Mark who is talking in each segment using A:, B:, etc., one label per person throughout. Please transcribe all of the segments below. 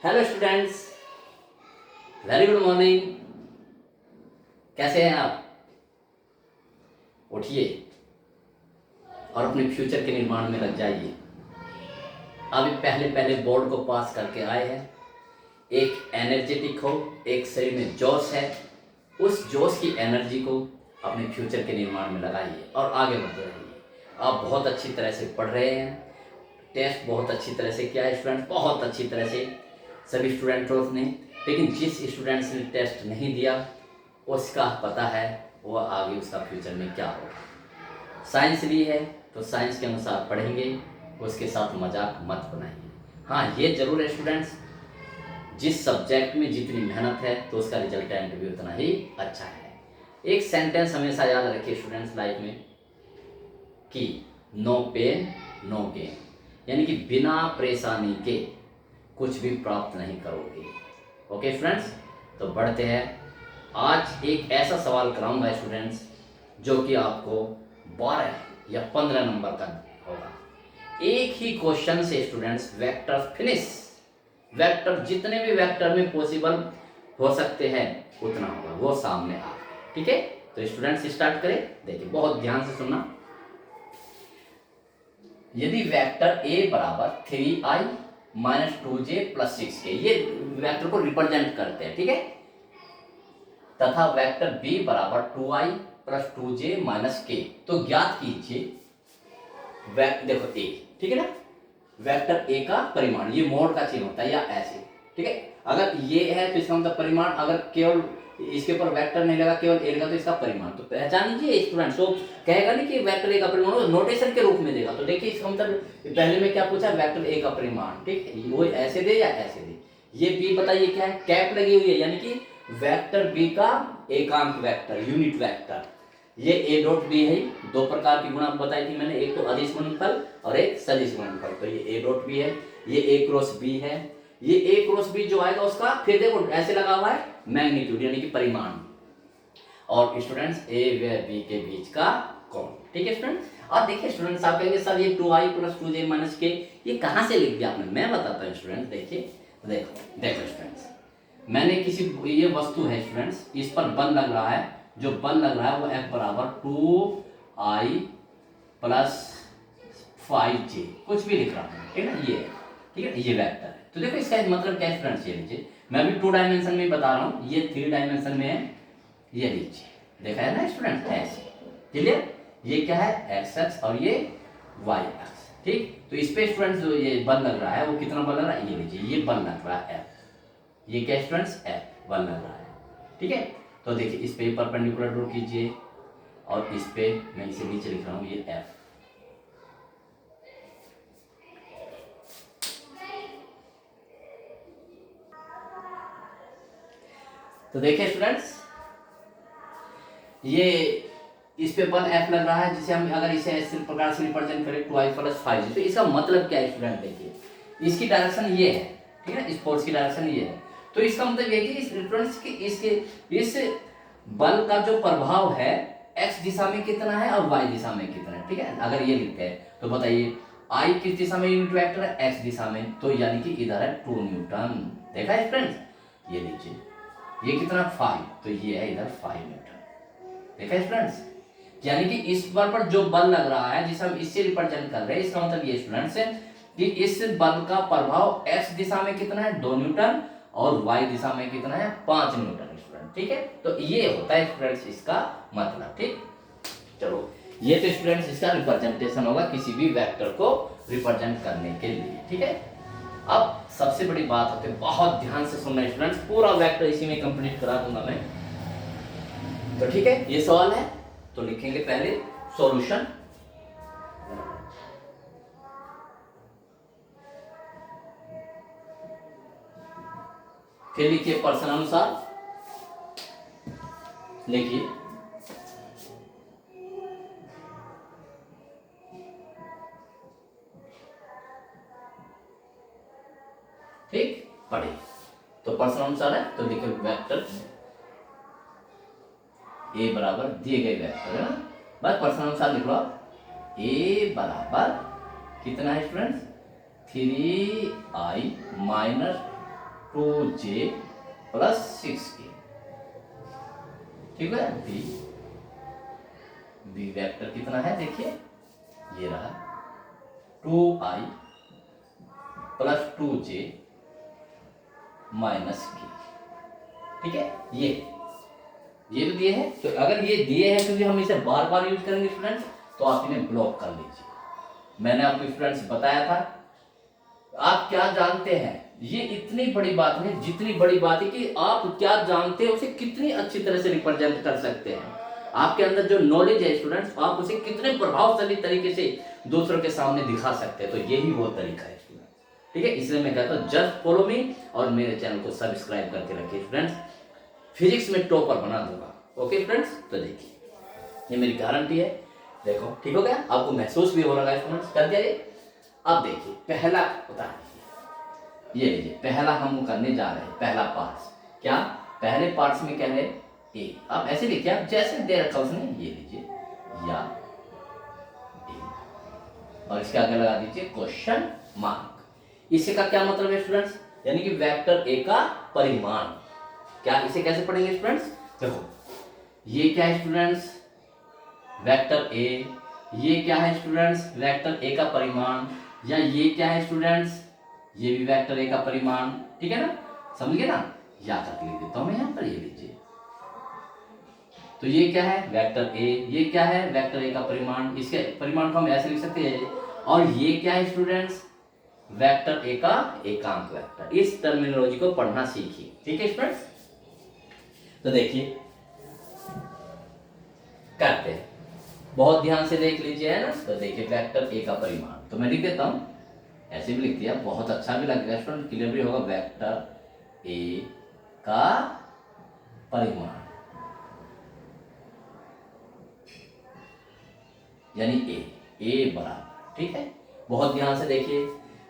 A: Hello students, very good morning. कैसे हैं आप? उठिए और अपने फ्यूचर के निर्माण में लग जाइए। अभी पहले पहले बोर्ड को पास करके आए हैं। एक एनर्जेटिक हो, एक शरीर में जोश है, उस जोश की एनर्जी को अपने फ्यूचर के निर्माण में लगाइए और आगे बढ़ते रहिए। आप बहुत अच्छी तरह से पढ़ रहे हैं, टेस्ट बहुत अच्छी तरह से किया है स्टूडेंट, बहुत अच्छी तरह से सभी स्टूडेंट्स ने। लेकिन जिस स्टूडेंट्स ने टेस्ट नहीं दिया उसका पता है वो आगे उसका फ्यूचर में क्या होगा। साइंस ली है तो साइंस के अनुसार पढ़ेंगे, उसके साथ मजाक मत बनाइए। हाँ, ये जरूर है स्टूडेंट्स, जिस सब्जेक्ट में जितनी मेहनत है तो उसका रिजल्टेंट भी उतना ही अच्छा है। एक सेंटेंस हमेशा याद रखिए स्टूडेंट्स लाइफ में कि नो पेन नो गेन, यानी कि बिना परेशानी के कुछ भी प्राप्त नहीं करोगे। ओके स्टूडेंट्स, तो बढ़ते हैं। आज एक ऐसा सवाल कराऊंगा स्टूडेंट्स जो कि आपको 12 या 15 नंबर का होगा। एक ही क्वेश्चन से स्टूडेंट्स वेक्टर फिनिश, वेक्टर जितने भी वेक्टर में पॉसिबल हो सकते हैं उतना होगा, वो सामने आ। ठीक है, तो स्टूडेंट्स स्टार्ट करें। देखिए बहुत ध्यान से सुनना। यदि वेक्टर ए बराबर 3i minus 2j plus 6k, ये वेक्टर को रिप्रेजेंट करते हैं, ठीक है, तथा वेक्टर बी बराबर 2i plus 2j minus k, तो ज्ञात कीजिए देखो ए, ठीक है ना, वेक्टर ए का परिमाण, ये मोड का चिन्ह होता है या ऐसे, ठीक है। अगर ये है तो इसका मतलब परिमाण, अगर केवल इसके ऊपर वेक्टर नहीं लगा, केवल ए लगा तो इसका परिमाण। तो पहचान लीजिए स्टूडेंट्स, तो कहेगा नहीं कि वेक्टर ए का परिमाण, नोटेशन के रूप में देगा। तो देखिए इसका मतलब पहले में क्या पूछा, वेक्टर ए का परिमाण, ठीक है, वो ऐसे दे या ऐसे दे। ये बी बताइए क्या है, कैप लगी हुई है, यानी कि वेक्टर बी का एकांक वेक्टर, यूनिट वेक्टर। ये ए डॉट बी है, दो प्रकार की गुणा बताई थी मैंने, एक तो अदिश गुणनफल और एक सदिश गुणनफल। तो ये ए डॉट बी है, ये ए क्रॉस बी है। ये ए क्रॉस बी जो आएगा उसका फिर देखो ऐसे लगा हुआ है मैग्नीट्यूड, यानी कि परिमाण, और स्टूडेंट्स ए व बी के बीच का कोण। ठीक है स्टूडेंट्स, और देखिए स्टूडेंट्स आप कहेंगे सर ये 2i प्लस 2j माइनस के ये कहां से लिख दिया आपने, मैं बताता हूं स्टूडेंट्स। देखिए देखो देखो स्टूडेंट्स, मैंने किसी ये वस्तु है स्टूडेंट्स, इस पर बल लग रहा है, जो बल लग रहा है वो F बराबर 2i प्लस 5j, कुछ भी लिख रहा हूँ, ठीक है ना, ये ठीक है, ये वेक्टर है। तो देखो इसका मतलब क्या है स्टूडेंट्स, ये लीजिए, मैं भी 2 डायमेंशन में बता रहा हूँ, ये 3 डायमेंशन में है, ये लीजिए, देखा है ना स्टूडेंट, ऐसे क्लियर। ये क्या है एक्स और ये वाई एक्स, ठीक। तो इस पे स्टूडेंट्स जो ये बल लग रहा है वो कितना बल लग रहा है, ये लीजिए, ये बल लग रहा है F, ये क्या स्टूडेंट्स F बल लग रहा है, ठीक है। तो देखिए इस पे परपेंडिकुलर ड्रॉ कीजिए और इस पे मैं इसे नीचे लिख रहा हूँ ये F। तो देखिए स्टूडेंट्स, ये इस पे बल F लग रहा है, जिसे हम अगर इसे इस प्रकार से रिप्रेजेंट करें 2i प्लस 5j, तो इसका मतलब क्या है स्टूडेंट, देखिए इसकी डायरेक्शन ये है, ठीक है ना, इस फोर्स की डायरेक्शन ये है। तो इसका मतलब ये कि इस स्टूडेंट्स की इस बल का जो प्रभाव है x दिशा में कितना है और y दिशा में कितना है, ठीक है। अगर ये लिखते हैं तो बताइए I किस दिशा में यूनिट वेक्टर है, x दिशा में, तो यानी कि इधर है 2 न्यूटन। देखा है फ्रेंड्स, ये लीजिए, ये कितना 5, तो ये है इधर 5 न्यूटन। देखा है फ्रेंड्स, यानी कि इस बल पर जो बल लग रहा है जिसे हम इससे रिप्रेजेंट कर रहे हैं, इसका मतलब ये स्टूडेंट्स है कि इस बल का प्रभाव x दिशा में कितना है 2 न्यूटन और y दिशा में कितना है 5 न्यूटन स्टूडेंट, ठीक है। तो ये होता है स्टूडेंट्स इसका मतलब, ठीक। चलो ये तो स्टूडेंट्स इसका रिप्रेजेंटेशन होगा किसी भी वेक्टर को रिप्रेजेंट करने के लिए, ठीक है। अब सबसे बड़ी बात होती है, बहुत ध्यान से सुनना स्टूडेंट्स, पूरा वेक्टर इसी में कंप्लीट करा दूंगा मैं। तो ठीक है, ये सवाल है तो लिखेंगे पहले सॉल्यूशन, फिर लिखिए प्रश्न अनुसार, लिखिए ठीक, पढ़िए। तो प्रश्न अनुसार है तो देखिए वेक्टर ए बराबर दिए गए वेक्टर है ना, बस प्रश्न अनुसार लिख लो। ए बराबर कितना है students 3i minus 2j plus 6k। ठीक है, बी वेक्टर कितना है देखिए, ये रहा 2i plus 2j minus k। ठीक है, ये तो दिए हैं। तो अगर ये दिए हैं क्योंकि हम इसे बार बार यूज करेंगे स्टूडेंट्स, तो आप इन्हें ब्लॉक कर लीजिए। मैंने आपको स्टूडेंट्स बताया था, आप क्या जानते हैं, ये इतनी बड़ी बात नहीं, जितनी बड़ी बात है कि आप क्या जानते हैं उसे कितनी अच्छी तरह से रिप्रेजेंट कर सकते हैं। आपके अंदर जो नॉलेज है स्टूडेंट्स, आप उसे कितने प्रभावशाली तरीके से दूसरों के सामने दिखा सकते हैं। तो यही वो तरीका है स्टूडेंट्स। ठीक है, इसलिए मैं कहता हूँ जस्ट फॉलो मी और मेरे चैनल को सब्सक्राइब करके रखिए स्टूडेंट्स। फिजिक्स में टॉपर बना दूंगा। ओके फ्रेंड्स, तो देखिए ये मेरी गारंटी है। देखो ठीक हो गया, आपको महसूस भी हो रहा है स्टूडेंट्स, कर दिया ये। अब देखिए पहला बता दीजिए, ये लीजिए पहला हम करने जा रहे हैं, पहला पार्ट्स। क्या पहले पार्ट्स में क्या है, ए। अब ऐसे लिखिए, आप जैसे दे रखा उसने, ये लीजिए या ए, और इसके आगे लगा दीजिए क्वेश्चन मार्क। इसे का क्या मतलब है स्टूडेंट्स, यानी कि वेक्टर ए का परिमाण। क्या इसे कैसे पढ़ेंगे स्टूडेंट्स, देखो ये क्या है स्टूडेंट्स, वेक्टर ए। ये क्या है स्टूडेंट्स, वेक्टर ए का परिमाण। या ये क्या है स्टूडेंट्स, ये भी वेक्टर ए का परिमाण। ठीक है ना, समझ गए ना, या तक लिख देता हूं मैं यहां पर, ये लीजिए। तो ये क्या है, वेक्टर ए। ये क्या है, वेक्टर ए का परिमाण। इसके परिमाण को हम ऐसे लिख सकते हैं। और ये क्या है स्टूडेंट्स, वेक्टर ए का एकांक वेक्टर। इस टर्मिनोलॉजी को पढ़ना सीखिए। ठीक है स्टूडेंट्स, तो देखिए करते हैं, बहुत ध्यान से देख लीजिए, है ना। तो देखिए वेक्टर ए का परिमाण, तो मैं लिख देता हूं, ऐसे भी लिख दिया, बहुत अच्छा भी लगेगा स्टूडेंट, क्लियर भी होगा। वेक्टर ए का परिमाण यानी ए बराबर। ठीक है, बहुत ध्यान से देखिए,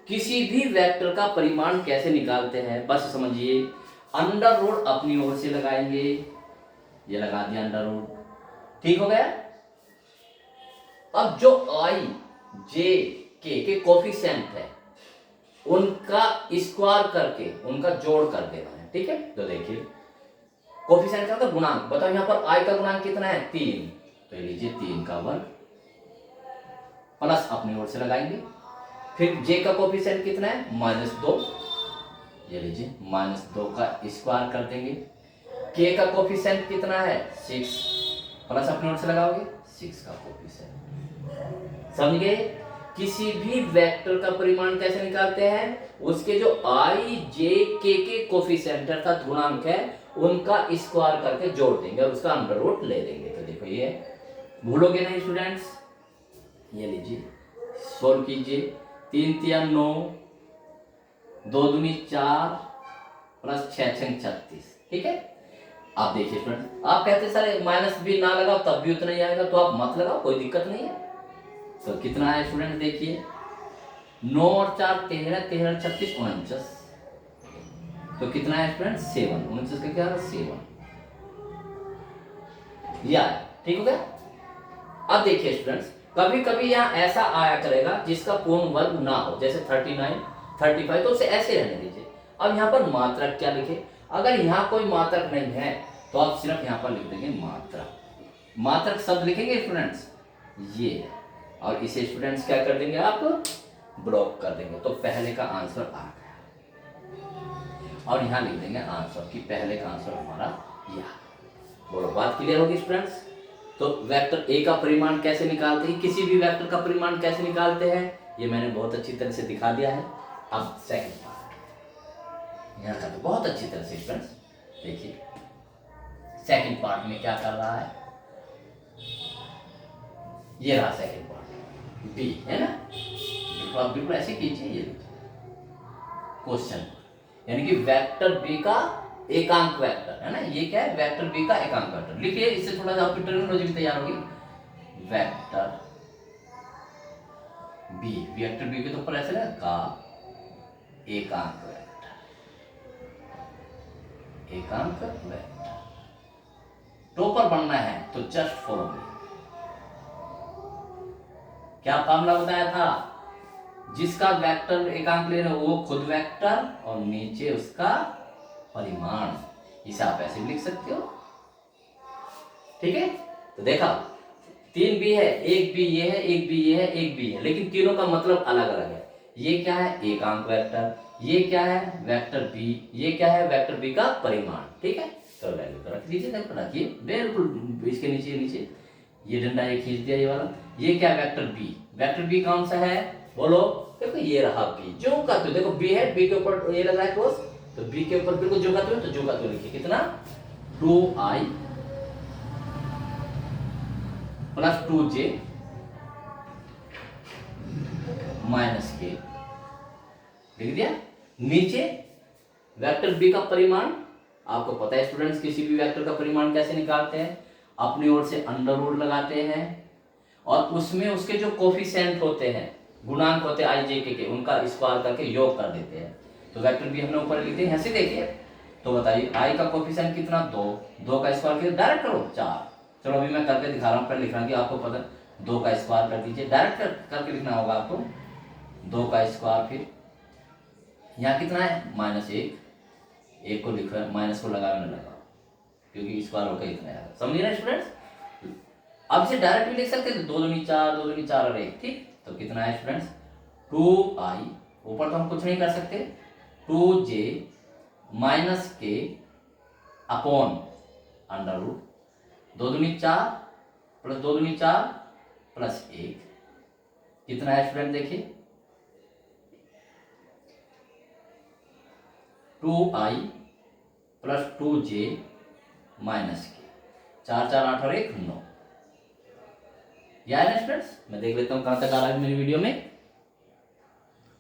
A: किसी भी वेक्टर का परिमाण कैसे निकालते हैं, बस समझिए। अंडर रूट अपनी ओर से लगाएंगे, ये लगा दिया अंडर रूट। ठीक हो गया। अब जो आई जे के कोफिशिएंट है उनका स्क्वायर करके उनका जोड़ कर देना है। ठीक है, तो देखिए कोफिशिएंट का गुणांक बताओ, यहां पर आई का गुणांक कितना है, 3। तो लीजिए 3 का वर्ग प्लस अपनी ओर से लगाएंगे। फिर जे का कोफिशिएंट कितना है, -2। ये लीजिए -2 का स्क्वायर कर देंगे। के का कोफिशिएंट कितना है, 6, प्लस अपनी ओर से लगाओगे 6 का कोफिशिएंट। समझ गए, किसी भी वेक्टर का परिमाण कैसे निकालते हैं, उसके जो आई जे के कोफिशिएंट अर्थात गुणांक है उनका स्क्वायर करके जोड़ देंगे और उसका अंडर रूट ले लेंगे। तो देखो ये भूलोगे नहीं स्टूडेंट्स, ये लीजिए सोल्व कीजिए। 3 3 9, 2 दूनी 4 प्लस 6 6 36। ठीक है, आप देखिए स्टूडेंट, आप कहते सर माइनस भी ना लगाओ तब भी उतना ही आएगा, तो आप मत लगाओ, कोई दिक्कत नहीं है। तो कितना है स्टूडेंट देखिए, 9 और 4 13, 13 36 49। तो कितना है स्टूडेंट, 7। 49 का क्या है, 7। या ठीक हो गया। अब देखिए स्टूडेंट्स, कभी कभी यहाँ ऐसा आया करेगा जिसका पूर्ण वर्ग ना हो, जैसे 39 35, तो उसे ऐसे रहने दीजिए। अब यहाँ पर मात्रक क्या लिखे, अगर यहाँ कोई मात्रक नहीं है तो आप सिर्फ यहाँ पर लिख देंगे मात्रक। मात्रक शब्द लिखेंगे स्टूडेंट्स ये, और इसे स्टूडेंट्स क्या कर देंगे, आप ब्लॉक कर देंगे। तो पहले का आंसर आ गया, और यहाँ लिख देंगे आंसर कि पहले का आंसर हमारा यह। बोलो बात क्लियर होगी स्टूडेंट्स। तो वेक्टर ए का परिमाण कैसे निकालते हैं, किसी भी वेक्टर का परिमाण कैसे निकालते हैं, ये मैंने बहुत अच्छी तरह से दिखा दिया है। अब सेकंड पार्ट यहाँ का तो बहुत अच्छी तरह से स्टूडेंट्स देखिए, सेकंड पार्ट में क्या कर रहा है, ये रहा सेकंड पार्ट बी, है ना। बिल्कुल आप बिल्कुल ऐसे कीजिए, ये क्वेश्चन, यानी कि वेक्टर बी का एकांक वेक्टर, है ना। ये क्या है, वेक्टर बी का एकांक वेक्टर। लिखिए, इससे थोड़ा सा आपकी टर्मिनोलॉजी भी तैयार होगी। वेक्टर बी, वेक्टर बी के तो ऊपर ऐसे ना का एकांक वेक्टर, एकांक वेक्टर। टॉपर बनना है तो जस्ट फॉलो मी। क्या फॉर्मूला बताया था, जिसका वेक्टर एकांक ले रहे हो वो खुद वेक्टर और नीचे उसका परिमाण, इसे आप ऐसे भी लिख सकते हो। ठीक है, तो देखा 3 बी है, एक बी ये है, एक बी ये है, एक बी है, लेकिन तीनों का मतलब अलग अलग है। ये क्या है, एकांक वेक्टर, ये क्या है वेक्टर बी, ये क्या है वेक्टर बी का परिमाण। ठीक है, तो वैल्यू तो रख दीजिए, रखिए बिल्कुल इसके नीचे नीचे ये डंडा ये खींच दिया ये वाला। ये क्या वेक्टर बी, वेक्टर बी कौन सा है बोलो, देखो ये रहा बी, जो का तो देखो बी है, बी के ऊपर ये लग रहा है क्रॉस, तो बी के ऊपर बिल्कुल जो का तो जो का तो लिखिए कितना 2i प्लस 2j माइनस के, लिख दिया। नीचे वेक्टर बी का परिमाण, आपको पता है स्टूडेंट्स किसी भी वेक्टर का परिमाण कैसे निकालते हैं, अपनी ओर से अंडर रूट लगाते हैं और उसमें उसके जो कोफिशिएंट होते हैं, गुणांक होते हैं आई जे के, उनका स्क्वायर करके योग कर देते हैं। तो वेक्टर बी हमने ऊपर लिखते हैं, यहाँ से देखिए तो बताइए आई का कोफिशिएंट कितना 2, 2 का स्क्वायर कितना डायरेक्ट करो 4। चलो अभी मैं करके दिखा रहा हूँ, पहले लिख रहा हूँ कि आपको पता 2 का स्क्वायर कर दीजिए, डायरेक्ट करके लिखना होगा आपको 2 का स्क्वायर, फिर यहाँ कितना है -1, एक को लिख रहा माइनस को लगाने लगा क्योंकि स्क्वायर होकर इतना है, समझिए ना स्टूडेंट्स। अब इसे डायरेक्ट भी लिख सकते हैं, 2 दूनी 4, 2 दूनी 4 और 1, ठीक। तो कितना है स्टूडेंट्स 2i, ऊपर तो हम कुछ नहीं कर सकते, 2j माइनस के अपॉन अंडर रूट 2 दूनी 4 प्लस 2 दूनी 4 प्लस 1, कितना है स्टूडेंट देखिए 2i प्लस 2j माइनस के, 4 4 8 और 1 9। यार स्टूडेंट्स मैं देख लेता हूँ कहाँ तक आ रहा है मेरी वीडियो में।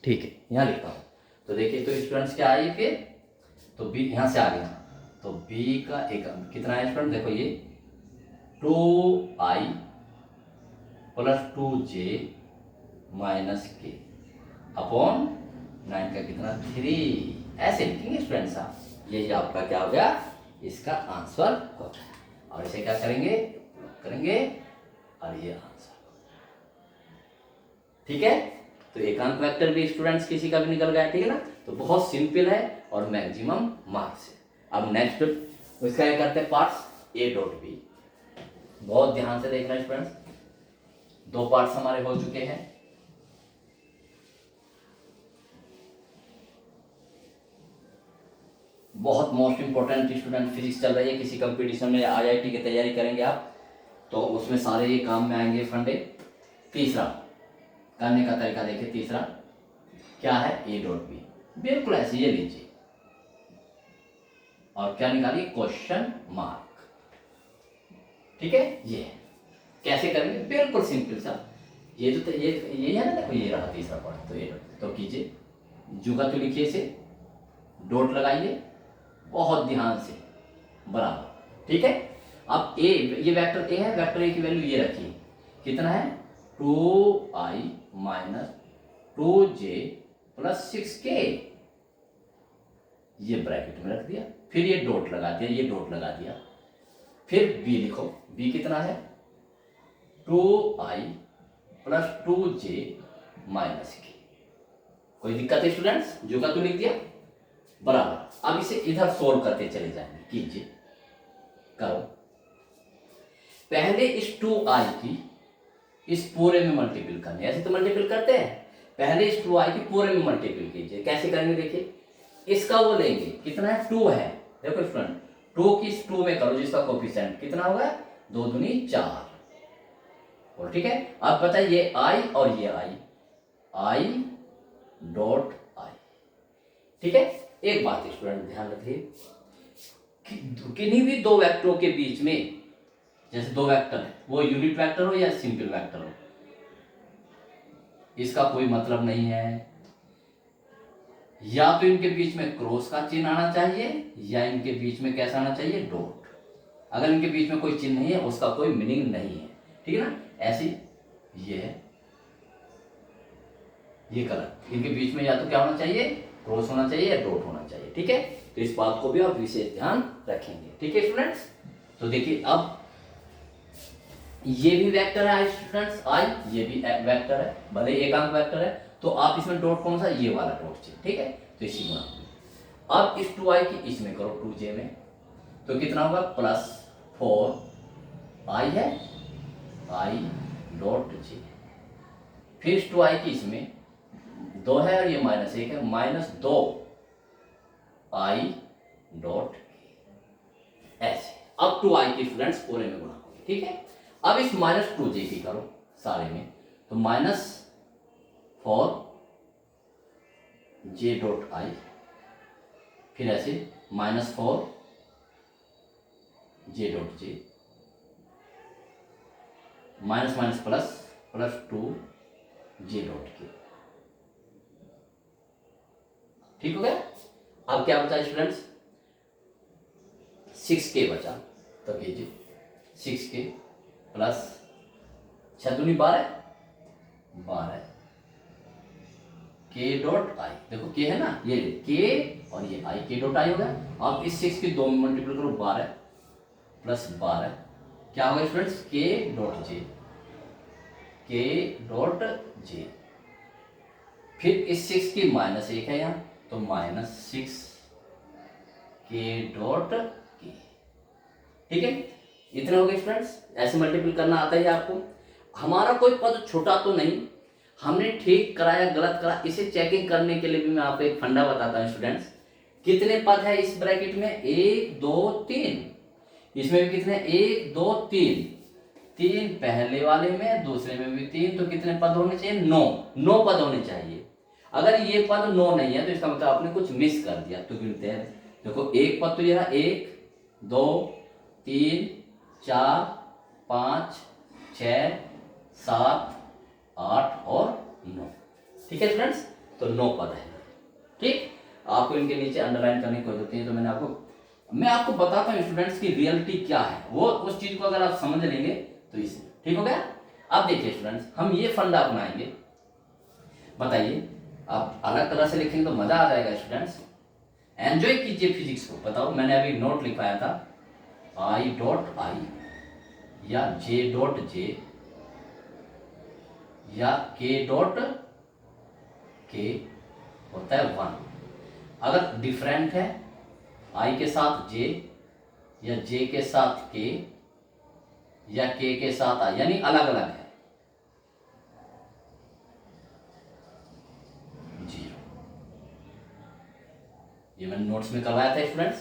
A: ठीक है, यहाँ लिखता हूँ, तो देखिए तो स्टूडेंट्स क्या आई फिर, तो बी यहाँ से आ गया, तो बी का एक कितना है स्टूडेंट देखो ये 2i प्लस 2j माइनस के अपॉन 9 का कितना 3, ऐसे लिखेंगे स्टूडेंट्स आप, ये आपका क्या हो गया इसका आंसर हो गया। और इसे क्या करेंगे करेंगे और ये आंसर, ठीक है। तो एकांक वेक्टर भी स्टूडेंट्स किसी का भी निकल गया, ठीक है ना। तो बहुत सिंपल है और मैक्सिमम मार्क्स है। अब नेक्स्ट इसका क्या करते हैं पार्ट्स ए डॉट बी, बहुत ध्यान से देखना स्टूडेंट्स, 2 पार्ट्स हमारे हो चुके हैं। बहुत मोस्ट इंपॉर्टेंट स्टूडेंट फिजिक्स चल रही है, किसी कंपटीशन में आईआईटी की तैयारी करेंगे आप तो उसमें सारे ये काम में आएंगे फंडे। तीसरा करने का तरीका देखिए, तीसरा क्या है ए डॉट बी, बिल्कुल ऐसे ये लीजिए और क्या निकालिए क्वेश्चन मार्क, ठीक है। ये कैसे करेंगे बिल्कुल सिंपल सा, ये जो ये है ना, देखो ये रहा तीसरा पार्ट, तो ये तो कीजिए जुगा तो लिखिए इसे, डॉट लगाइए बहुत ध्यान से बराबर, ठीक है। अब ए, ये वेक्टर ए है, वेक्टर ए की वैल्यू ये रखिए कितना है 2i minus 2j plus 6k, ये ब्रैकेट में रख दिया, फिर ये डॉट लगा दिया, ये डॉट लगा दिया, फिर b लिखो, b कितना है 2i plus 2j minus k। कोई दिक्कत है स्टूडेंट्स, जो का तो लिख दिया बराबर। अब इसे इधर सोल्व करते चले जाएंगे, कीजिए करो, पहले इस 2i की इस पूरे में मल्टीपल करनी, ऐसे तो मल्टीपल करते हैं, पहले इस 2i की पूरे में मल्टीपल कीजिए। कैसे करेंगे देखिए, इसका वो लेंगे कितना है 2 है, देखो स्टूडेंट 2 की इस 2 में करो जिसका कोफिशिएंट कितना होगा 2 दूनी 4, और ठीक है। अब बताइए ये i और ये i डॉट i, ठीक है। एक बात स्टूडेंट ध्यान रखिए, किन्हीं भी 2 वेक्टरों के बीच में, जैसे 2 वेक्टर है वो यूनिट वेक्टर हो या सिंपल वेक्टर हो, इसका कोई मतलब नहीं है, या तो इनके बीच में क्रॉस का चिन्ह आना चाहिए या इनके बीच में कैसा आना चाहिए डॉट। अगर इनके बीच में कोई चिन्ह नहीं है उसका कोई मीनिंग नहीं है, ठीक है ना। ऐसी ये है, ये कलर, इनके बीच में या तो क्या होना चाहिए क्रॉस होना चाहिए या डॉट होना चाहिए, ठीक है। तो इस बात को भी आप विशेष ध्यान रखेंगे, ठीक है स्टूडेंट्स। तो देखिए अब ये भी वेक्टर है स्टूडेंट्स आई, ये भी वेक्टर है, भले एकांक वेक्टर है, तो आप इसमें डॉट कौन सा, ये वाला डॉट चाहिए, ठीक है, तो इसी गुणा। अब इस 2i की इसमें करो 2j में, तो कितना होगा प्लस 4i है i डॉट j, फिर इस 2i की इसमें 2 है और ये -1 है, -2i डॉट ऐसे। अब 2i की स्टूडेंट्स पूरे में गुणा होगी, ठीक है। अब इस -2j की करो सारे में, तो -4j डॉट i, फिर ऐसे -4j dot j, minus minus plus plus 2j dot k, ठीक हो गया। अब क्या बचा स्टूडेंट्स, 6k बचा, तो कीजिए 6k प्लस 6 दूनी 12 k डॉट आई, देखो k है ना, ये k और ये i, k डॉट आई हो गया। अब इस 6 की 2 में मल्टीप्लाई करो 12 प्लस 12, क्या होगा स्टूडेंट्स, k डॉट j, फिर इस 6 की -1 है यहाँ, तो -6k डॉट k, ठीक है। इतने हो गए स्टूडेंट्स, ऐसे मल्टीपल करना आता है आपको। हमारा कोई पद छोटा तो नहीं, हमने ठीक करा या गलत करा, इसे चेकिंग करने के लिए भी मैं आपको एक फंडा बताता हूँ स्टूडेंट्स। कितने पद है इस ब्रैकेट में, 1 2 3, इसमें भी कितने, 1 2 3, 3 पहले वाले में, दूसरे में भी 3, तो कितने पद होने चाहिए, 9 पद होने चाहिए। अगर ये पद 9 नहीं है तो इसका मतलब आपने कुछ मिस कर दिया, तो गिनते हैं। देखो एक पद तो ये रहा, 1 2 3 4 5 6 7 8 और 9, ठीक है स्टूडेंट्स, तो 9 पद है, ठीक। आपको इनके नीचे अंडरलाइन करने की कोई जरूरत नहीं है, तो मैं आपको बताता हूँ स्टूडेंट्स की रियलिटी क्या है, वो उस चीज को अगर आप समझ लेंगे तो इसे, ठीक हो गया। अब देखिए स्टूडेंट्स, हम ये फंडा अपनाएंगे, बताइए आप अलग तरह से लिखेंगे तो मजा आ जाएगा स्टूडेंट्स, एंजॉय कीजिए फिजिक्स को। बताओ, मैंने अभी नोट लिखवाया था, i डॉट i या j डॉट j या k डॉट k होता है 1। अगर डिफरेंट है i के साथ j या j के साथ k या k के साथ i, यानी अलग अलग है, 0। ये मैंने नोट्स में करवाया था स्टूडेंट्स,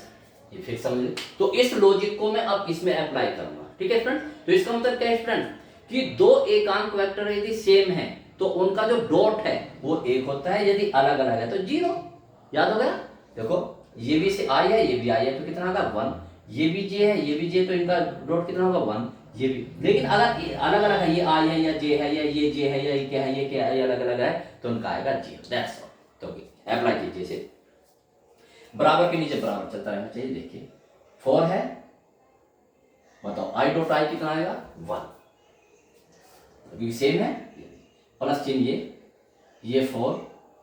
A: ये फिर समझ लीजिए। तो इस लॉजिक को मैं अब इसमें अप्लाई करूंगा, ठीक है स्टूडेंट। तो इसका मतलब क्या है स्टूडेंट, कि दो एकांक वेक्टर यदि सेम है तो उनका जो डॉट है वो 1 होता है, यदि अलग अलग है तो 0। याद हो गया। देखो ये भी से आई है, ये भी आई है, तो कितना होगा 1, ये भी जे है, ये भी जे, तो इनका डॉट कितना होगा 1, ये भी। लेकिन अगर अलग अलग है, ये आई है या जे है, या ये जे है या ये क्या है, ये क्या है, अलग अलग है, तो उनका आएगा 0। That's all. तो अप्लाई कीजिए इसे, बराबर के नीचे बराबर चलता रहना चाहिए। देखिए 4 है, बताओ i डॉट आई कितना आएगा 1, क्योंकि सेम है, प्लस चिन्ह ये 4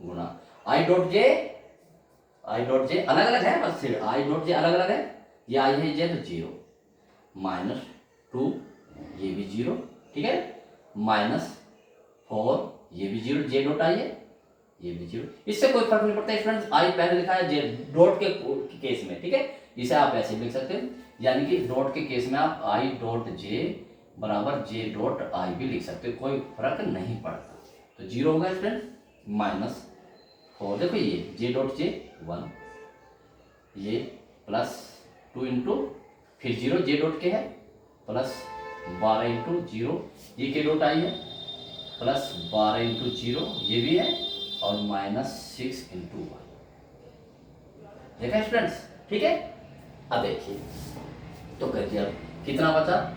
A: गुना i डॉट जे अलग अलग है, बस सिर्फ i डॉट जे अलग अलग है, ये i है जे तो 0, -2 ये भी 0, ठीक है, -4 ये भी 0, जे डॉट आई है ये भी 0। इससे कोई फर्क नहीं पड़ता स्टूडेंट्स, आई पहले लिखा है जे डॉट के केस में, ठीक है, इसे आप ऐसे लिख सकते हैं, यानी कि डॉट के केस में आप i डॉट जे बराबर जे डॉट आई भी लिख सकते हो, कोई फर्क नहीं पड़ता। तो 0 होगा स्टूडेंट, -4, देखो ये जे डॉट जे 1, ये +2 इंटू फिर 0 जे डॉट के है, +12 इंटू 0 ये के डॉट आई है, +12 इंटू 0 ये भी है, और -6 इंटू 1। देखा स्टूडेंट्स, ठीक है। अब देखिए तो करिए, अब कितना बचा,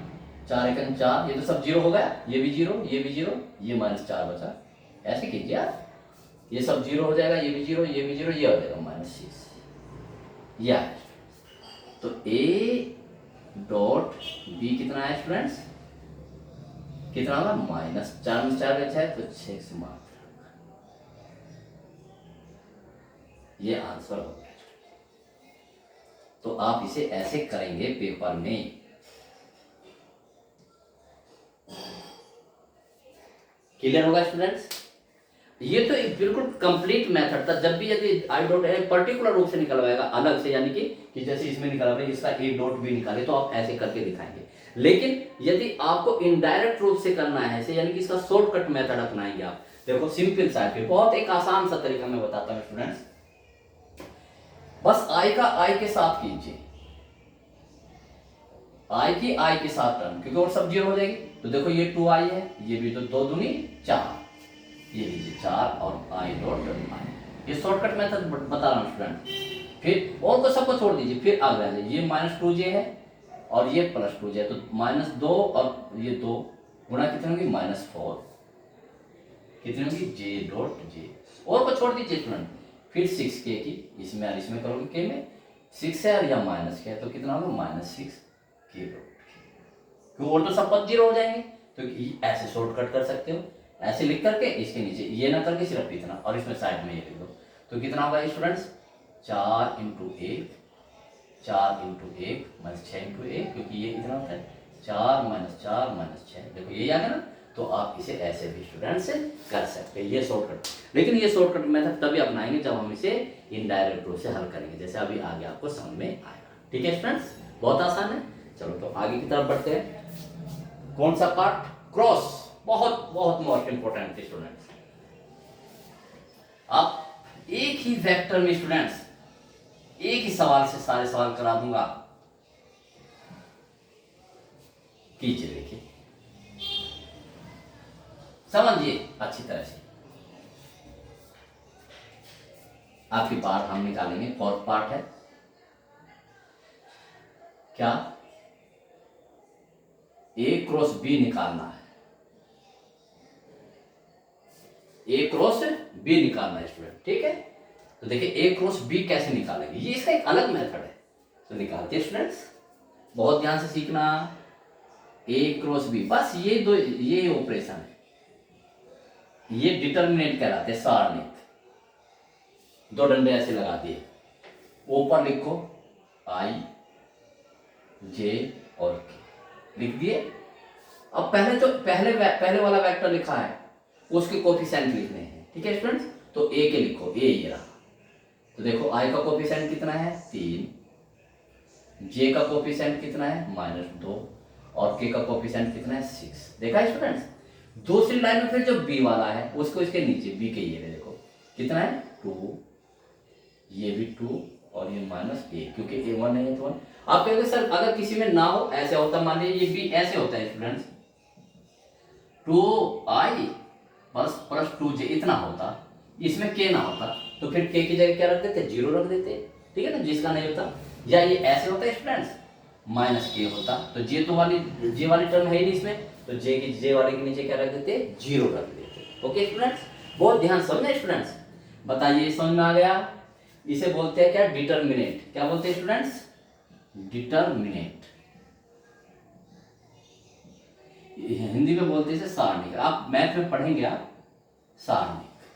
A: 4 एकम 4, ये तो सब 0 हो गया, ये भी 0 ये भी 0, ये -4 बचा। ऐसे कीजिए आप, ये सब 0 हो जाएगा, ये भी 0 ये भी 0, ये हो जाएगा -6, या तो a डॉट b कितना है स्टूडेंट्स, कितना होगा, -4 में 4 बचा है तो 6 से मात्र, ये आंसर हो गया। तो आप इसे ऐसे करेंगे पेपर में, क्लियर होगा स्टूडेंट्स। ये तो एक बिल्कुल कंप्लीट मेथड था। जब भी यदि आई डॉट पर्टिकुलर रूप से निकलवाएगा अलग से, यानी कि जैसे इसमें निकला भाई इसका एक डॉट भी निकाले, तो आप ऐसे करके दिखाएंगे। लेकिन यदि आपको इनडायरेक्ट रूप से करना है ऐसे, यानी कि इसका शॉर्टकट मेथड अपनाएंगे आप। देखो सिंपल सा है, बहुत एक आसान सा तरीका मैं बताता हूँ स्टूडेंट्स। बस आई का आई के साथ कीजिए, आई की आई के साथ टर्म, क्योंकि और सब जीरो हो जाएगी। तो देखो ये 2i है, ये भी तो 2 दूनी 4, ये लीजिए 4 और आई डॉट आई। ये शॉर्टकट मेथड बता रहा हूँ स्टूडेंट। फिर और को सबको छोड़ दीजिए, फिर आगे आ जाइए, ये -2j है और ये +2j है, तो -2 और ये 2 गुणा कितनी होगी -4, कितनी होगी j डॉट j। और को छोड़ दीजिए स्टूडेंट। फिर 6k की इसमें और इसमें करोगे, k में 6 है और या -k है, तो कितना होगा -6k डॉट k। क्यों, और तो सब पद जीरो हो जाएंगे। तो ऐसे शॉर्टकट कर सकते हो, ऐसे लिख करके इसके नीचे ये ना करके सिर्फ इतना, और इसमें साइड में ये लिख दो। तो कितना होगा स्टूडेंट्स 4 × 1, 4 × 1 -6 × 1, क्योंकि ये इतना होता है 4 - 4 - 6। देखो यही आ गया ना। तो आप इसे ऐसे भी स्टूडेंट्स कर सकते हैं, ये शॉर्टकट। लेकिन ये शॉर्टकट मेथड तभी अपनाएंगे जब हम इसे इनडायरेक्ट रूप से हल करेंगे, जैसे अभी आगे आपको समझ में आएगा। ठीक है स्टूडेंट्स, बहुत आसान है। चलो तो आगे की तरफ बढ़ते हैं। कौन सा पार्ट, क्रॉस, बहुत बहुत मोस्ट इंपोर्टेंट है स्टूडेंट्स। आप एक ही वेक्टर में स्टूडेंट्स एक ही सवाल से सारे सवाल करा दूंगा। कीजिए, देखिए, समझिए अच्छी तरह से। आपकी पार्ट हम निकालेंगे, फोर्थ पार्ट है क्या, A क्रॉस B निकालना है, A क्रॉस B निकालना है स्टूडेंट। ठीक है, तो देखिए A क्रॉस B कैसे निकालेंगे, ये इसका एक अलग मेथड है। तो निकालते हैं स्टूडेंट्स, बहुत ध्यान से सीखना। A क्रॉस B, बस ये दो, ये ऑपरेशन है, ये डिटर्मिनेंट कहलाते हैं, सारणिक। दो डंडे ऐसे लगा दिए, ऊपर लिखो I J और K लिख दिए। अब पहले जो पहले वाला वेक्टर लिखा है उसके कोफिशिएंट लिखने हैं। ठीक है स्टूडेंट्स, तो A के लिखो, A ये रहा। तो देखो I का कोफिशिएंट कितना है 3, J का कोफिशिएंट कितना है -2 और K का कोफिशिएंट कितना है 6। देखा है स्टूडेंट्स। दूसरी लाइन में फिर जो B वाला है उसको इसके नीचे B के ये देखो कितना है 2, ये भी 2 और ये -1, क्योंकि A1 है तो 1। आप कहोगे सर अगर किसी में ना हो, ऐसे होता, मान लीजिए ये B ऐसे होता है स्टूडेंट्स, 2i प्लस 2j इतना होता, इसमें k ना होता, तो फिर k की जगह क्या रख देते, 0 रख देते। ठीक है ना, जिसका नहीं होता। या ये ऐसे होता है स्टूडेंट्स, -k होता, तो j वाली टर्म है ही नहीं इसमें, तो j वाले के नीचे क्या रख देते, 0 रख देते। ओके स्टूडेंट्स, बहुत ध्यान समझे स्टूडेंट्स। बताइए समझ में आ गया। इसे बोलते हैं क्या, डिटर्मिनेंट। क्या बोलते हैं स्टूडेंट्स, डिटर्मिनेंट। हिंदी में बोलते हैं सारणिक, आप मैथ में पढ़ेंगे आप सारणिक।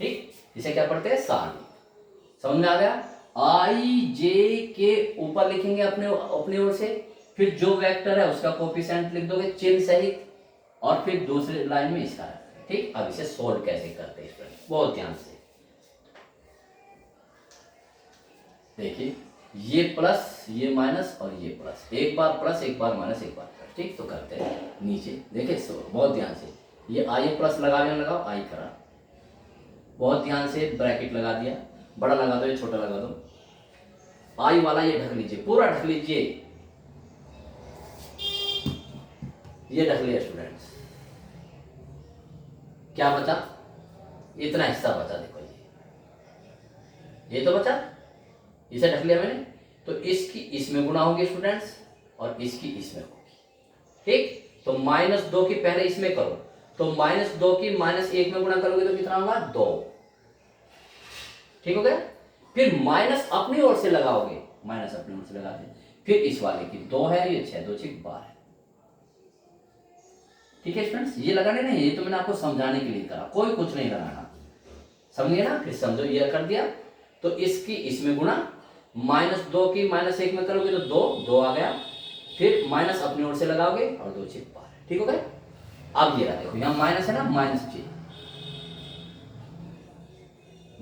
A: ठीक, इसे क्या पढ़ते हैं, सारणिक। समझ में आ गया। आई जे के ऊपर लिखेंगे अपने ओर से, फिर जो वेक्टर है उसका कोफिशिएंट लिख दोगे चिन्ह सहित, और फिर दूसरी लाइन में इसका। ठीक, अब इसे सोल्व कैसे करते हैं स्टूडेंट, बहुत ध्यान से देखिए, ये प्लस ये माइनस और ये प्लस, एक बार प्लस एक बार माइनस एक बार प्लस। ठीक, तो करते हैं नीचे देखिए बहुत ध्यान से, ये आई प्लस लगाओ, आई करा, बहुत ध्यान से ब्रैकेट लगा दिया, बड़ा लगा दो या छोटा लगा दो, आई वाला ये ढक लीजिए, पूरा ढक लीजिए, ये ढक लिया स्टूडेंट्स। क्या बचा, इतना हिस्सा बचा, देखो ये तो बचा, इसे ढक लिया मैंने, तो इसकी इसमें गुणा होगी स्टूडेंट्स और इसकी इसमें होगी। ठीक, तो -2 की पहले इसमें करो, तो -2 की -1 में गुणा करोगे तो कितना होगा 2। ठीक हो गया। फिर माइनस अपनी ओर से लगाओगे, माइनस अपनी ओर से लगा दे, फिर इस वाले की 2 है, ये 6 2 6 12 है। ठीक है स्टूडेंट्स, ये लगाने नहीं, ये तो मैंने आपको समझाने के लिए करा, कोई कुछ नहीं लगाना, समझिए ना। फिर समझो, ये कर दिया, तो इसकी इसमें गुणा, -2 की -1 में करोगे तो 2 आ गया, फिर माइनस अपनी ओर से लगाओगे और 2 6 12। ठीक हो गया। अब ये रहा, देखो यहाँ माइनस है ना, -j,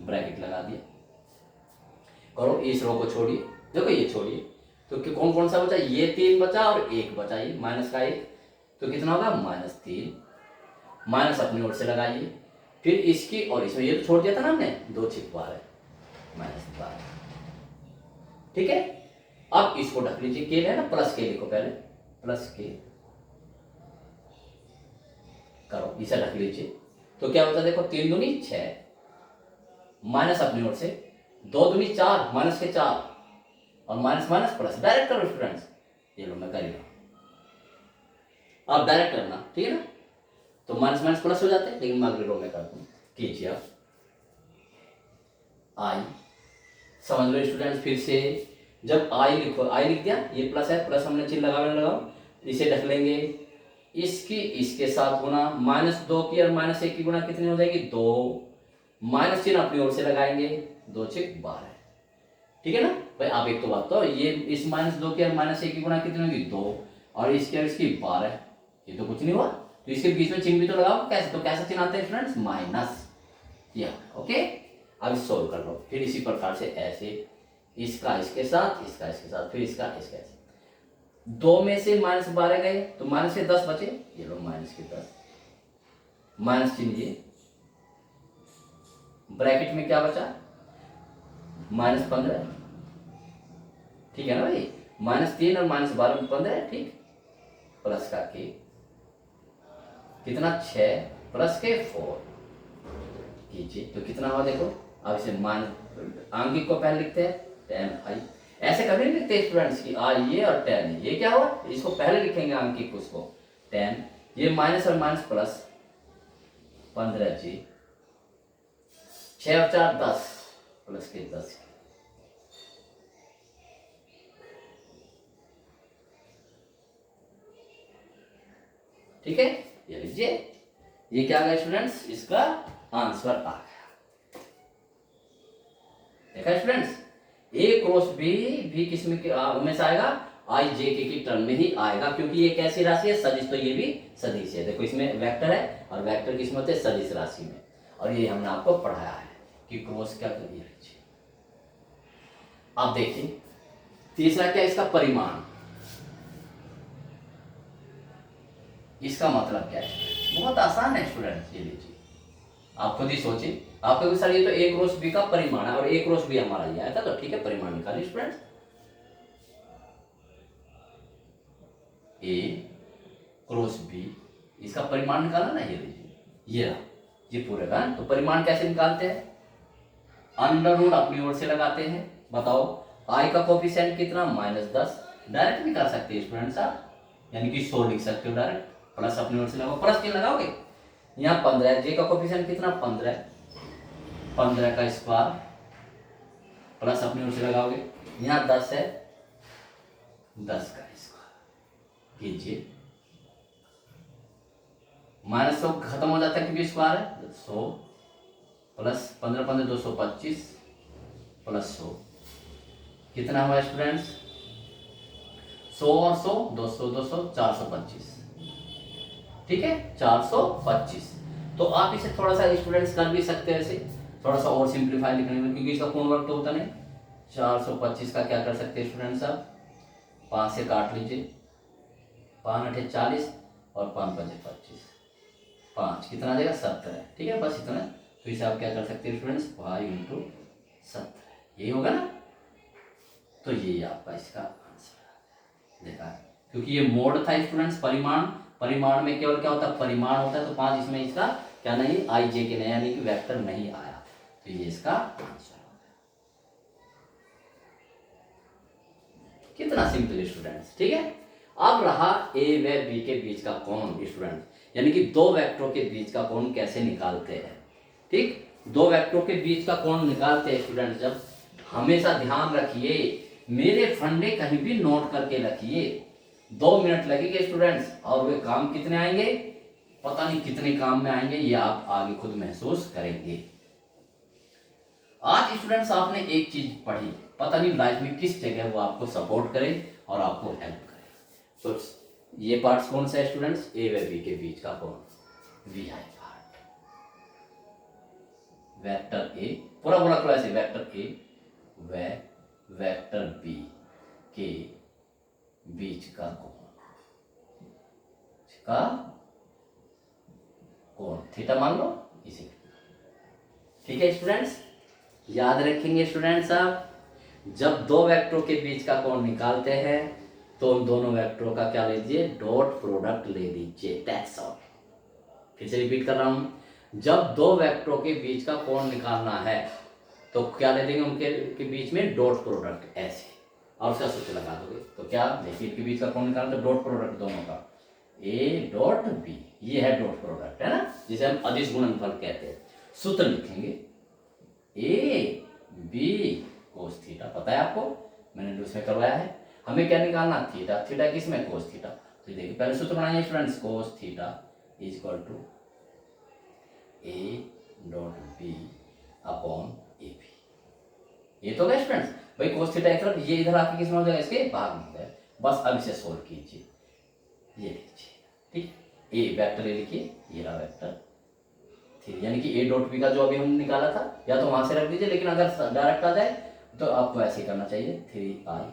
A: ब्रैकेट लगा दिया। करो, इस रो को छोड़िए, देखो ये छोड़िए, तो कौन कौन सा बचा, ये 3 बचा और 1 बचा, ये माइनस का 1, तो कितना होगा -3। माइनस अपनी ओर से लगाइए, फिर इसकी और इसमें, ये तो छोड़ दिया था ना हमने, 2 छिप -12, ठीक है। अब इसको ढक लीजिए, के है ना, प्लस के लिखो पहले, प्लस के करो, इसे ढक लीजिए, तो क्या होता है देखो, 3 दूनी 6, माइनस अपनी ओर से 2 दूनी 4, माइनस के 4, और माइनस माइनस प्लस, डायरेक्ट करो स्टूडेंट्स, ये लो मैं कर रहा हूं, आप डायरेक्ट करना, ठीक है ना। तो माइनस माइनस प्लस हो जाते हैं, लेकिन मैं अगले रो में करता हूँ, कीजिए आप आई, समझ लो स्टूडेंट्स। फिर से जब आई लिखो, आई लिख दिया, ये प्लस है, प्लस हमने चिन्ह लगाओ, इसे ढक लेंगे, इसकी इसके साथ गुना, -2 की और -1 की गुना कितनी हो जाएगी, 2, माइनस चिन्ह अपनी ओर से लगाएंगे, 2 छिक 12, ठीक है ना भाई। आप एक तो बात, तो ये इस -2 की और -1 की गुना कितनी होगी, 2, और इसकी और इसकी 12, ये तो कुछ नहीं हुआ, तो इसके बीच में चिन्ह भी तो लगाओ, कैसे, तो कैसे चिन्ह आते हैं स्टूडेंट्स, माइनस, या ओके। अब सोल्व कर लो, फिर इसी प्रकार से ऐसे, इसका इसके साथ, इसका इसके साथ, फिर इसका इसके साथ, 2 में से -12 गए, तो माइनस के 10 बचे, ये लो माइनस के 10, माइनस चिन्ह, ये ब्रैकेट में क्या बचा, -15, ठीक है ना भाई, -3 और -12 15, ठीक, प्लस का के कितना, 6 प्लस के 4 कीजिए, तो कितना हुआ देखो। अब इसे आंगिक को पहले लिखते हैं, 10i, ऐसे कभी नहीं लिखते स्टूडेंट्स की ये और 10, ये क्या हुआ, इसको पहले लिखेंगे आंगिक, उसको 10, ये माइनस और माइनस प्लस, 15g, 6 और 4 10, प्लस के 10, ठीक है। ये लीजिए, ये क्या आ गया स्टूडेंट्स, इसका आंसर आ गया, देखा स्टूडेंट्स। ए क्रॉस बी किस में से आएगा, आई जे के की टर्म में ही आएगा, क्योंकि ये कैसी राशि है, सदिश, तो ये भी सदिश है। देखो इसमें वेक्टर है, और वेक्टर किस में होते हैं, सदिश राशि में, और ये हमने आपको पढ़ाया है कि क्रॉस क्या कर दिया। आप देखिए तीसरा क्या, इसका परिमाण, इसका मतलब क्या है, बहुत आसान है स्टूडेंट्स, ये लीजिए, आप खुद ही सोचिए, आपको सर ये तो ए क्रॉस बी का परिमाण है, और ए क्रॉस बी हमारा ये आया था, तो ठीक है, परिमाण निकालिए स्टूडेंट्स, ए क्रॉस बी, इसका परिमाण निकालना ना, ये लीजिए, ये पूरे का, तो परिमाण कैसे निकालते हैं, अंडर रूट अपनी ओर से लगाते हैं, बताओ आई का कोफिशिएंट कितना, -10, डायरेक्ट भी कर सकते हैं स्टूडेंट्स आप, यानी कि 100 लिख सकते हो डायरेक्ट, प्लस अपनी ओर से लगाओ, प्लस के लगाओगे, यहाँ 15, जे का कोफिशिएंट कितना, 15, 15 का स्क्वायर, प्लस अपनी ओर से लगाओगे, यहाँ 10 है, 10 का स्क्वायर कीजिए, माइनस 100 खत्म हो जाता है क्योंकि स्क्वायर है, 100 प्लस 15 15 225 प्लस 100, कितना हुआ स्टूडेंट्स, 100 और 100 200 200 425, ठीक है, 425। तो आप इसे थोड़ा सा स्टूडेंट्स कर भी सकते हैं ऐसे, थोड़ा सा और सिंप्लीफाई लिखने में, क्योंकि इसका पूर्ण वर्ग तो होता नहीं। 425 का क्या कर सकते हैं स्टूडेंट्स, आप 5 से काट लीजिए, 5 8 40 और 5 5 25, 5 कितना आ जाएगा, 17, ठीक है, बस इतना। तो इसे आप क्या कर सकते हैं स्टूडेंट्स, 5 × 17, यही होगा ना, तो ये आपका इसका आंसर देखा, क्योंकि ये मोड था स्टूडेंट्स, परिमाण में केवल क्या होता है, परिमाण होता है, तो 5, इसमें इसका क्या नहीं, आई जे के नहीं, यानी कि वेक्टर नहीं आया, तो ये इसका आंसर हो गया। कितना सिंपल स्टूडेंट्स, ठीक है। अब रहा ए व बी के बीच का कोण स्टूडेंट्स, यानी कि दो वेक्टरों के बीच का कोण कैसे निकालते हैं, ठीक, दो वेक्टरों के बीच का कोण निकालते हैं स्टूडेंट्स जब, हमेशा ध्यान रखिए, मेरे फंडे कहीं भी नोट करके रखिए, 2 मिनट लगेंगे स्टूडेंट्स, और वे काम कितने आएंगे, पता नहीं कितने काम में आएंगे, ये आप आगे खुद महसूस करेंगे। आज स्टूडेंट्स आपने एक चीज पढ़ी, पता नहीं लाइफ में किस जगह वो आपको सपोर्ट करे और आपको हेल्प करे। तो ये पार्ट्स कौन सा है स्टूडेंट्स, ए व बी के बीच का कोण, वी आई पार्ट, वेक्टर ए, पूरा बोला करो ऐसे, वेक्टर ए व वेक्टर बी के बीच का कोण थीटा मान लो इसी। ठीक है स्टूडेंट्स, याद रखेंगे स्टूडेंट्स, आप जब दो वेक्टरों के बीच का कोण निकालते हैं तो उन दोनों वेक्टरों का क्या लीजिए, डॉट प्रोडक्ट ले लीजिए, दैट्स ऑल। फिर से रिपीट कर रहा हूं, जब दो वेक्टरों के बीच का कोण निकालना है तो क्या ले लेंगे, उनके के बीच में डॉट प्रोडक्ट ऐसे, और उसका सूत्र लगा दोगे तो क्या, देखिए इनके बीच का कोण निकालना तो डॉट प्रोडक्ट दोनों का ए डॉट बी, ये है डॉट प्रोडक्ट, है ना, जिसे हम अदिश गुणनफल कहते हैं। सूत्र लिखेंगे ए बी कोस थीटा, पता है आपको, मैंने दूसरे करवाया है। हमें क्या निकालना, थीटा, थीटा किसमें, कोस थीटा। तो देखिए पहले सूत्र बनाइए students, cos theta is equal to A dot B upon A B. ये तो गया स्टूडेंट्स, भाई कोस थीटा एक तरफ, ये इधर आके किसमें हो जाएगा, इसके भाग में है। बस अब इसे सोल्व कीजिए, ये लीजिए, ठीक, ए वेक्टर ए लिखिए, ये रहा वेक्टर थ्री, यानी कि ए डॉट बी का जो अभी हमने निकाला था, या तो वहां से रख दीजिए, लेकिन अगर डायरेक्ट आ जाए तो आपको ऐसे ही करना चाहिए, 3i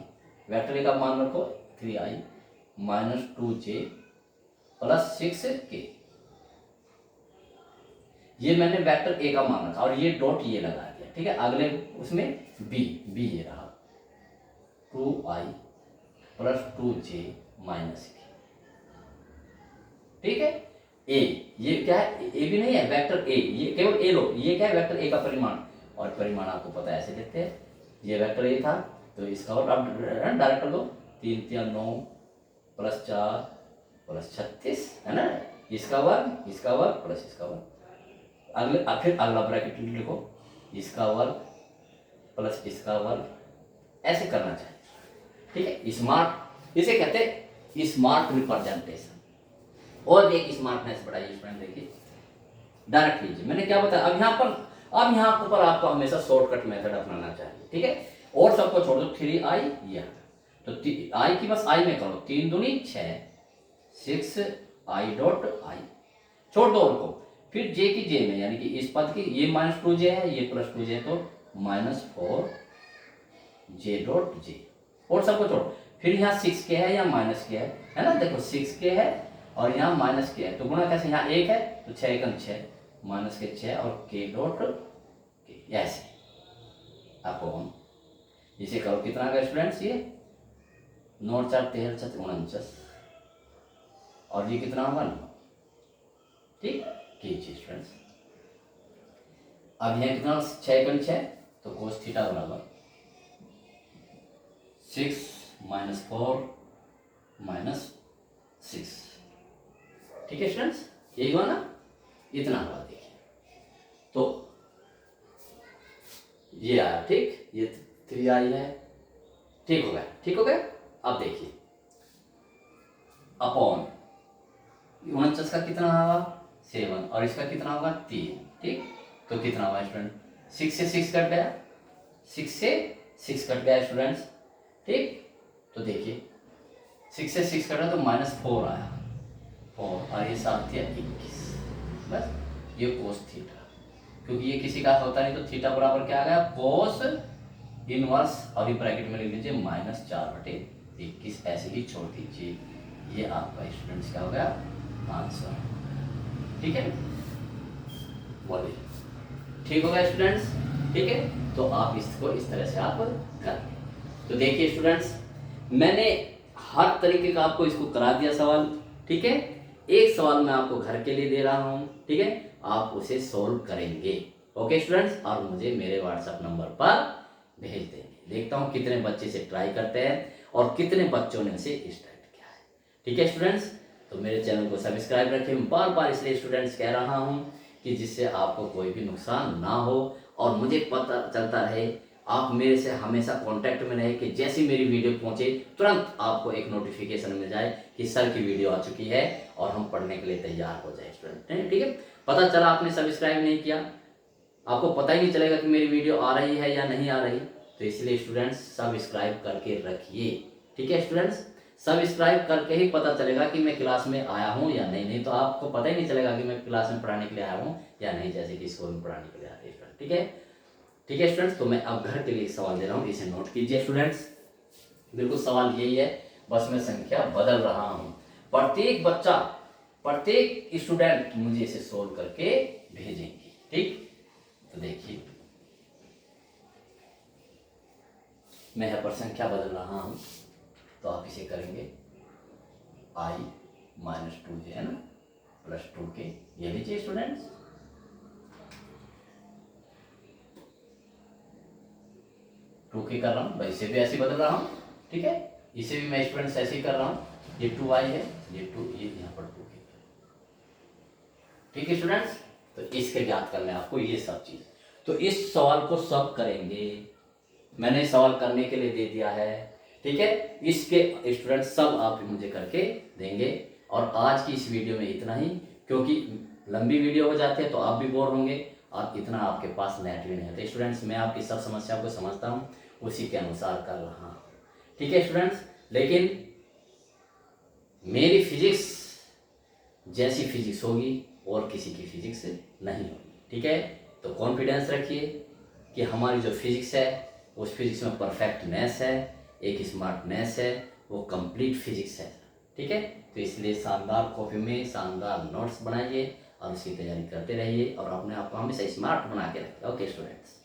A: वेक्टर ए का मान रखो 3i minus 2j plus 6k, ये मैंने वेक्टर ए का मान रखा और ये डॉट ये लगा दिया, ठीक है। अगले उसमें बी ये रहा 2i plus 2j minus k, ठीक है। ए ये क्या है, ए भी नहीं है, वेक्टर ए, ये केवल ए लो, ये क्या है, वेक्टर ए का परिमाण, और परिमाण आपको पता है ऐसे देते हैं, ये वेक्टर ए था तो इसका और आप डायरेक्ट कर दो, 3 3 9 प्लस 4 प्लस 36, है ना, इसका वर्ग प्लस इसका वर्ग, अगले फिर अगला ब्रैकेट लिखो, इसका वर्ग प्लस इसका वर्ग, ऐसे करना चाहिए, ठीक है। स्मार्ट, इसे कहते हैं स्मार्ट रिप्रेजेंटेशन। और भी एक स्मार्टनेस बढ़ाइए स्टूडेंट, देखिए डायरेक्ट लीजिए, मैंने क्या बताया, अब यहाँ पर आपको हमेशा शॉर्टकट मेथड अपनाना चाहिए, ठीक है। और सबको छोड़ दो, 3i ये, तो i की बस i में करो, 3 दूनी 6 6i डॉट i, छोड़ दो और को, फिर j की j में, यानी कि इस पद की, ये माइनस 2j है, ये प्लस 2j, तो माइनस 4j डॉट j, और सबको छोड़, फिर यहाँ 6k है या माइनस k है ना, देखो 6k है और यहाँ माइनस k है, तो गुणा कैसे, यहाँ 1 है तो 6 एकम 6 माइनस के 6 और k डॉट k, ऐसे अपॉन, इसे करो कितना आ गया स्टूडेंट्स, ये 9 4 13 7 49, और ये कितना होगा 9, ठीक, कीजिए स्टूडेंट्स। अब यहाँ कितना 6 एकम 6, तो कोस थीटा बराबर 6 माइनस 4 माइनस 6, ठीक है स्टूडेंट्स, यही हुआ ना, इतना हुआ, देखिए तो ये आया, ठीक, ये 3i है, ठीक हो गया। अब देखिए अपॉन 49 का कितना होगा 7, और इसका कितना होगा 3, ठीक, तो कितना हुआ स्टूडेंट, 6 से 6 कट गया, 6 से 6 कट गया स्टूडेंट्स, ठीक, तो देखिए 6 से 6 कटा तो -4 आया, 4 और ये 7 दिया 21, बस ये कोस थीटा, क्योंकि ये किसी का होता नहीं तो थीटा बराबर क्या आ गया, कोस इनवर्स, और ये ब्रैकेट में लिख लीजिए -4/21, ऐसे ही छोड़ दीजिए, ये आपका स्टूडेंट्स क्या हो गया आंसर, ठीक है, बोलिए ठीक हो गया स्टूडेंट्स, ठीक है। तो आप इसको इस तरह से आप कर, तो देखिए स्टूडेंट्स, मैंने हर तरीके का आपको इसको करा दिया सवाल, ठीक है। एक सवाल मैं आपको घर के लिए दे रहा हूं, ठीक है, आप उसे सोल्व करेंगे, ओके स्टूडेंट्स, और मुझे मेरे व्हाट्सएप नंबर पर भेज देंगे, देखता हूं कितने बच्चे से ट्राई करते हैं और कितने बच्चों ने उसे स्टार्ट किया है, ठीक है स्टूडेंट्स। तो मेरे चैनल को सब्सक्राइब रखें, बार बार इसलिए स्टूडेंट्स कह रहा हूं कि जिससे आपको कोई भी नुकसान ना हो और मुझे पता चलता रहे, आप मेरे से हमेशा कांटेक्ट में रहे कि जैसी मेरी वीडियो पहुंचे तुरंत आपको एक नोटिफिकेशन मिल जाए कि सर की वीडियो आ चुकी है और हम पढ़ने के लिए तैयार हो जाए स्टूडेंट, ठीक है। पता चला आपने सब्सक्राइब नहीं किया, आपको पता ही नहीं चलेगा कि मेरी वीडियो आ रही है या नहीं आ रही, तो इसलिए स्टूडेंट्स सब्सक्राइब करके रखिए, ठीक है स्टूडेंट्स। सब्सक्राइब करके ही पता चलेगा कि मैं क्लास में आया हूँ या नहीं, नहीं तो आपको पता ही नहीं चलेगा कि मैं क्लास में पढ़ाने के लिए आया हूँ या नहीं, जैसे कि स्कूल में पढ़ाने के लिए आया। जाती है स्टूडेंट। ठीक है, ठीक है स्टूडेंट्स, तो मैं अब घर के लिए सवाल दे रहा हूँ, इसे नोट कीजिए स्टूडेंट्स। बिल्कुल सवाल यही है, बस मैं संख्या बदल रहा हूँ। प्रत्येक बच्चा, प्रत्येक स्टूडेंट मुझे इसे सोल्व करके भेजेंगे। ठीक, तो देखिए मैं यहाँ पर संख्या बदल रहा हूँ, तो आप इसे करेंगे i माइनस 2j है ना, प्लस 2k, ये लीजिए स्टूडेंट्स। टू के कर रहा हूँ भाई, इसे भी ऐसे बदल रहा हूँ। ठीक है, इसे भी मैं स्टूडेंट्स ऐसे ही कर रहा हूँ। ये 2i है, ये 2, ये यहाँ पर 2k। ठीक है स्टूडेंट्स, तो इसके ज्ञात करना है आपको ये सब चीज। तो इस सवाल को सब करेंगे, मैंने सवाल करने के लिए दे दिया है। ठीक है, इसके स्टूडेंट सब आप मुझे करके देंगे। और आज की इस वीडियो में इतना ही, क्योंकि लंबी वीडियो हो जाती है तो आप भी बोर होंगे और इतना आपके पास नेट भी नहीं है। तो स्टूडेंट्स मैं आपकी सब समस्याओं को समझता हूँ, उसी के अनुसार कर रहा हूँ। ठीक है स्टूडेंट्स, लेकिन मेरी फिजिक्स जैसी फिजिक्स होगी और किसी की फिजिक्स नहीं होगी। ठीक है, तो कॉन्फिडेंस रखिए कि हमारी जो फिजिक्स है उस फिजिक्स में परफेक्टनेस है, एक स्मार्टनेस है, वो कंप्लीट फिजिक्स है। ठीक है, तो इसलिए शानदार कॉपी में शानदार नोट्स बनाइए और उसकी तैयारी करते रहिए और अपने आप को हमेशा स्मार्ट बना के रखिए। Okay students.